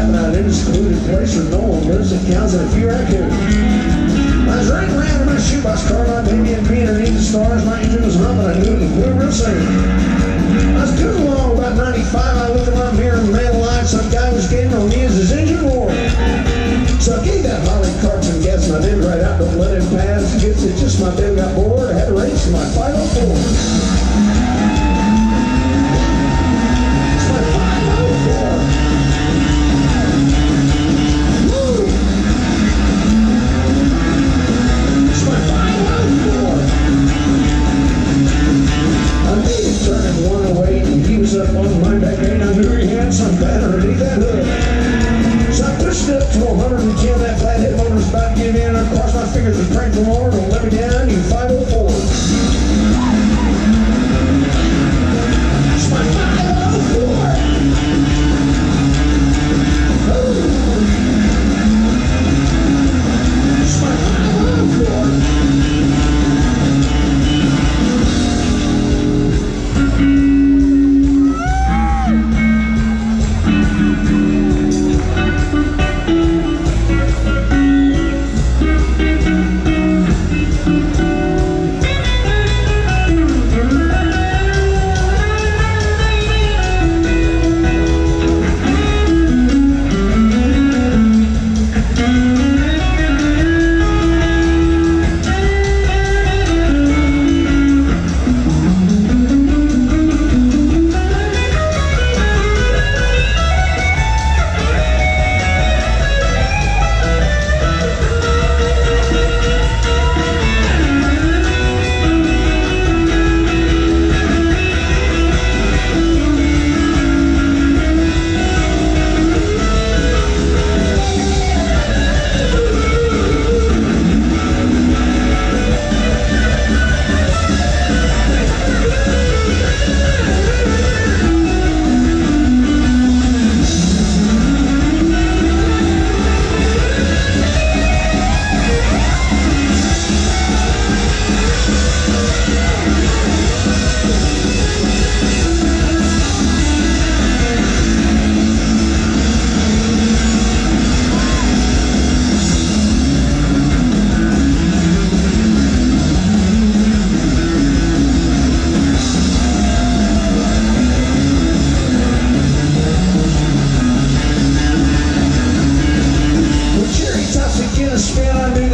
camping out in a secluded place where no one lives, and cows and a few raccoons. I was riding around in my shoebox car, my baby and me underneath the stars. My engine was humming, I knew it was going real soon. I was doing along about 95, I looked in my mirror and man alive, some guy was getting on me as his engine roared. So I gave that Holly cart some gas and I did right out, don't let him pass. Guess it's just my baby got bored, I had to race to my 504. Up on my back and I knew he had some fat underneath that hood. So I pushed it up to 110, that flathead motor was about to give in. I crossed my fingers and prayed the Lord, don't let me down, you 504. It's my 504. It's my 504.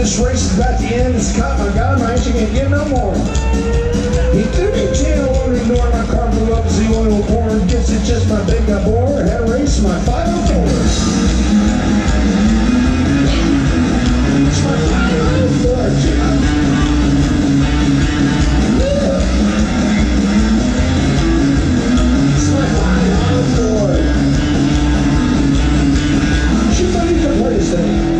This race is about to end. It's caught my God, my engine can't give no more. He threw me a channel on the door, my car blew up, Z oil poured. Guess it's just my big got bored. Had a race, my 504. It's my 504, Jim. It's my 504. She's not even play this thing.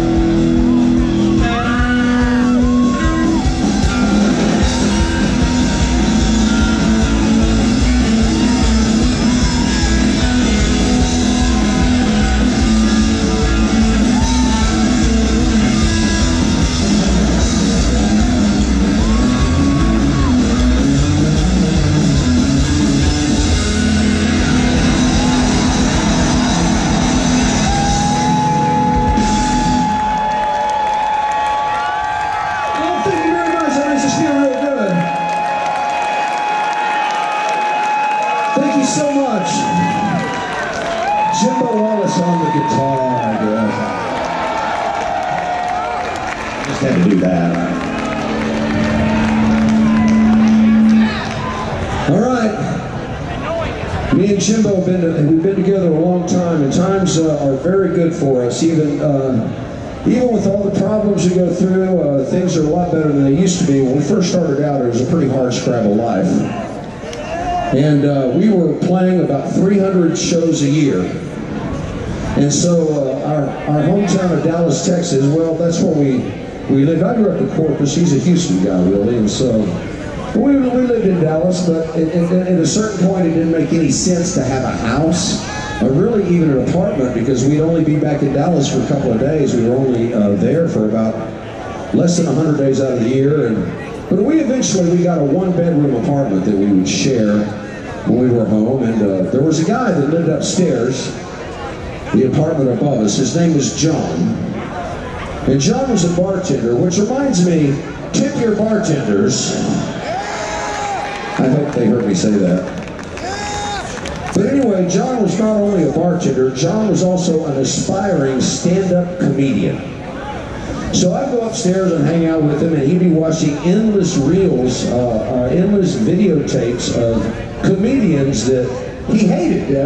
Thank you so much. Jimbo Wallace on the guitar, I guess. Just had to do that. All right. Me and Jimbo we've been together a long time, and times are very good for us. Even with all the problems we go through, things are a lot better than they used to be. When we first started out, it was a pretty hard scrabble life. And we were playing about 300 shows a year. And so our hometown of Dallas, Texas, well, that's where we lived. I grew up in Corpus. He's a Houston guy, really. And so we lived in Dallas, but at a certain point, it didn't make any sense to have a house, or really even an apartment, because we'd only be back in Dallas for a couple of days. We were only there for about less than 100 days out of the year. But we eventually got a one-bedroom apartment that we would share when we were home, and there was a guy that lived upstairs, the apartment above us. His name was John. And John was a bartender, which reminds me, tip your bartenders. I hope they heard me say that. But anyway, John was not only a bartender, John was also an aspiring stand-up comedian. So I'd go upstairs and hang out with him, and he'd be watching endless reels, endless videotapes of comedians that he hated.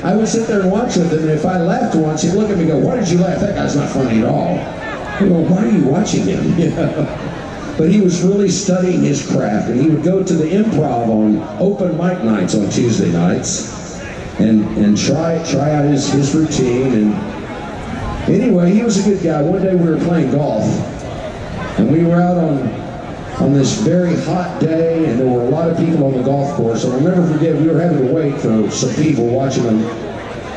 I would sit there and watch with him, and if I laughed once, he'd look at me and go, "Why did you laugh? That guy's not funny at all." I go, "Why are you watching him?" But he was really studying his craft, and he would go to the Improv on open mic nights on Tuesday nights and try out his routine. And anyway, he was a good guy. One day we were playing golf, and we were out on this very hot day, and there were a lot of people on the golf course. And I'll never forget, we were having to wait for some people watching them.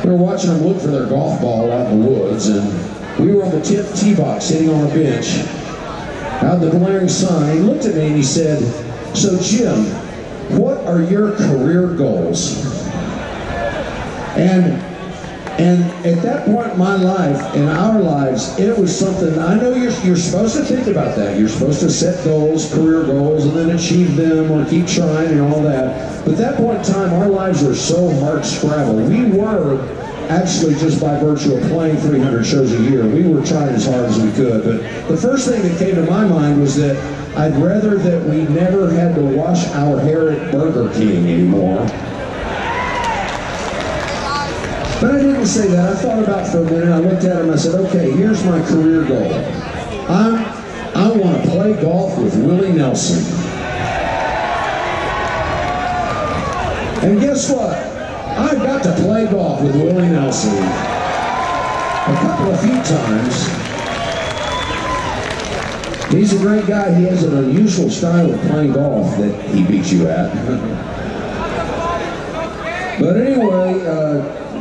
We were watching them look for their golf ball out in the woods, and we were on the 10th tee box sitting on a bench out in the glaring sun. He looked at me and he said, "So Jim, what are your career goals?" And at that point in my life, in our lives, it was something, I know you're supposed to think about that. You're supposed to set goals, career goals, and then achieve them or keep trying and all that. But at that point in time, our lives were so hard-scrabbled. We were actually, just by virtue of playing 300 shows a year, we were trying as hard as we could. But the first thing that came to my mind was that I'd rather that we never had to wash our hair at Burger King anymore. But I didn't say that. I thought about it for a minute. I looked at him and I said, okay, here's my career goal. I want to play golf with Willie Nelson. And guess what? I got to play golf with Willie Nelson a few times. He's a great guy. He has an unusual style of playing golf that he beats you at. But anyway,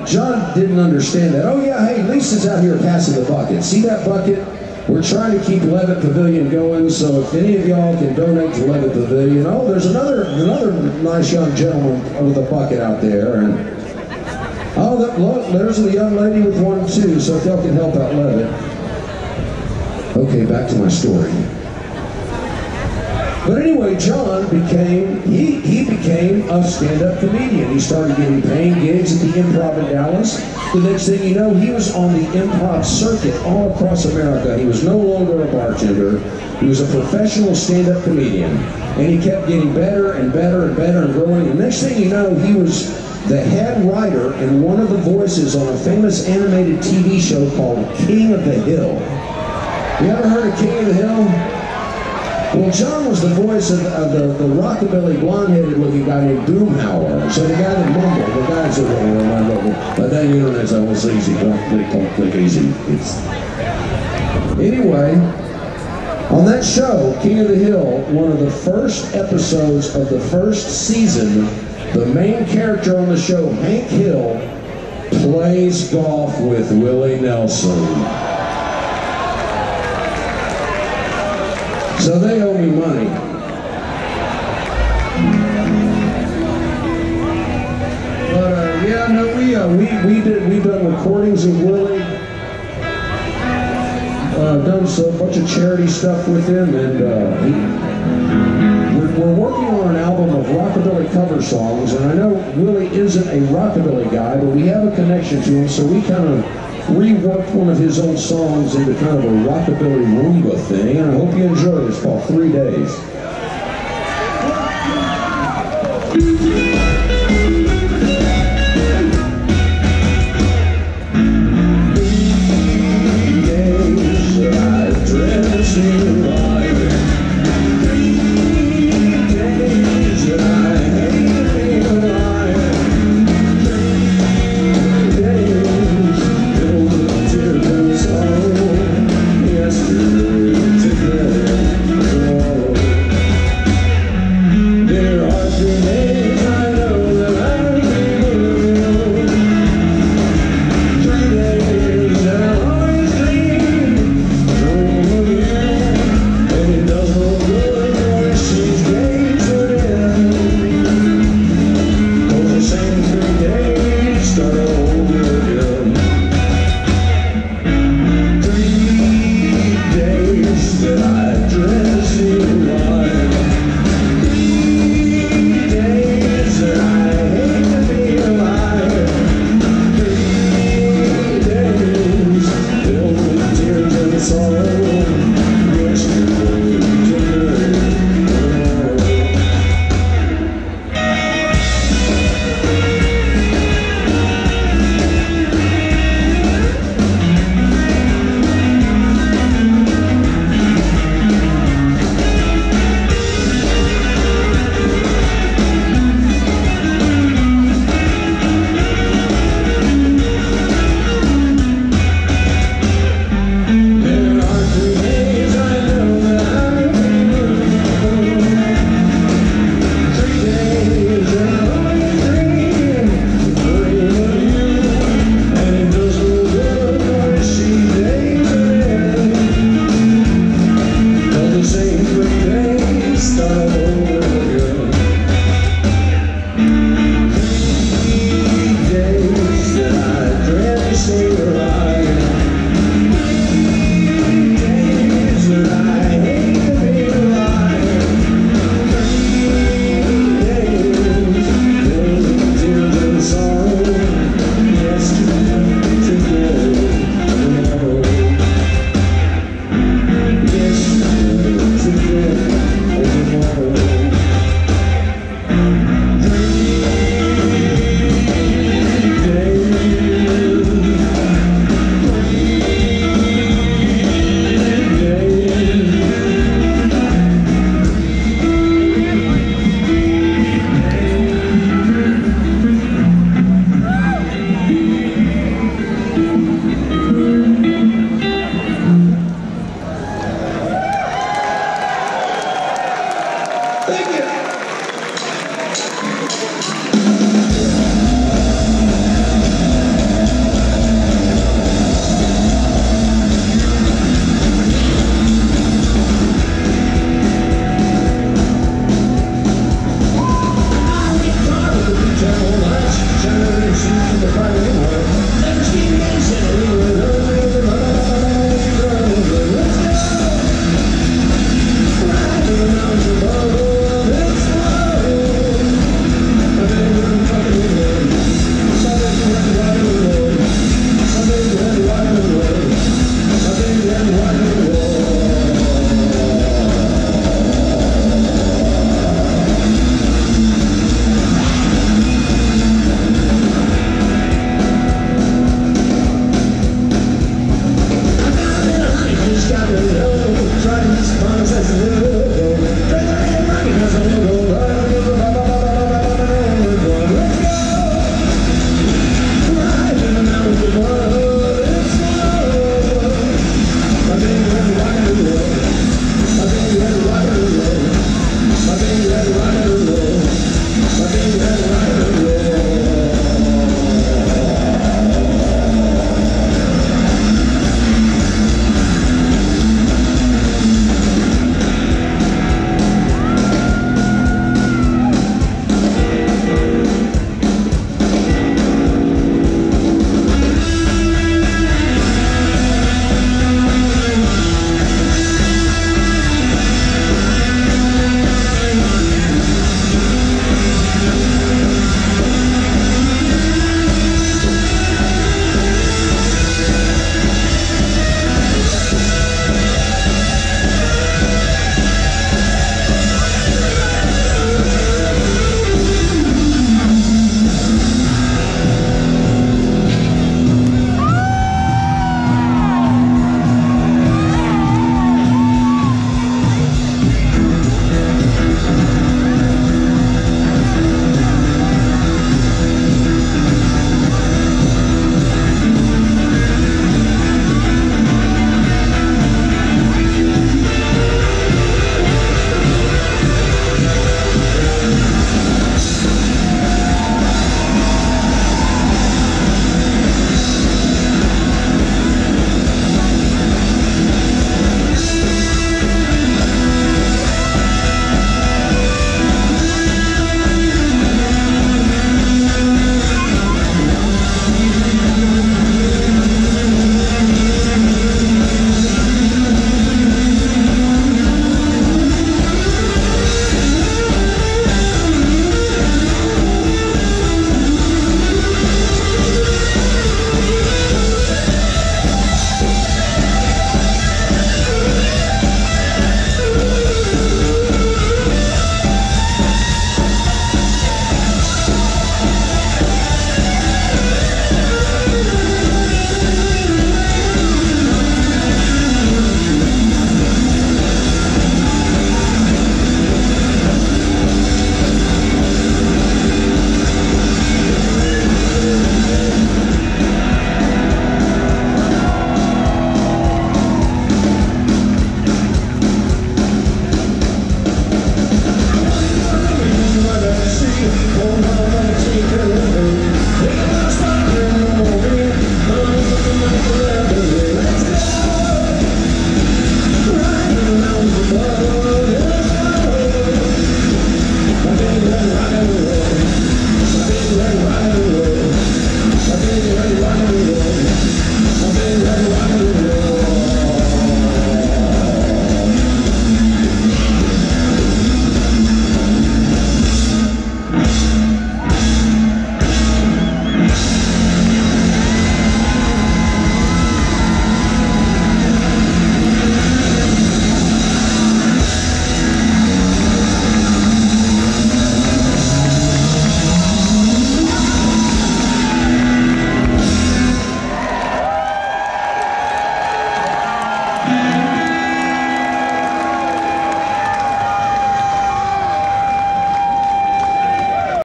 John didn't understand that. Oh yeah, hey, Lisa's out here passing the bucket. See that bucket? We're trying to keep Levitt Pavilion going, so if any of y'all can donate to Levitt Pavilion. Oh, there's another nice young gentleman with a bucket out there. And oh, look, there's the young lady with one too, so if y'all can help out Levitt. Okay, back to my story. But anyway, John became a stand-up comedian. He started getting paying gigs at the Improv in Dallas. The next thing you know, he was on the improv circuit all across America. He was no longer a bartender. He was a professional stand-up comedian. And he kept getting better and better and better and growing. And next thing you know, he was the head writer and one of the voices on a famous animated TV show called King of the Hill. You ever heard of King of the Hill? Well, John was the voice of the rockabilly, blonde-headed looking guy named Boomhauer. So the guy that mumbled, the guy that said, but that internet's almost easy. Don't click easy. Anyway, on that show, King of the Hill, one of the first episodes of the first season, the main character on the show, Hank Hill, plays golf with Willie Nelson. So they owe me money. But yeah, no, we've done recordings of Willie, done a bunch of charity stuff with him, and we're working on an album of rockabilly cover songs. And I know Willie isn't a rockabilly guy, but we have a connection to him, so we kind of reworked one of his old songs into kind of a rockabilly Roomba thing, and I hope you enjoy it. It's called 3 Days.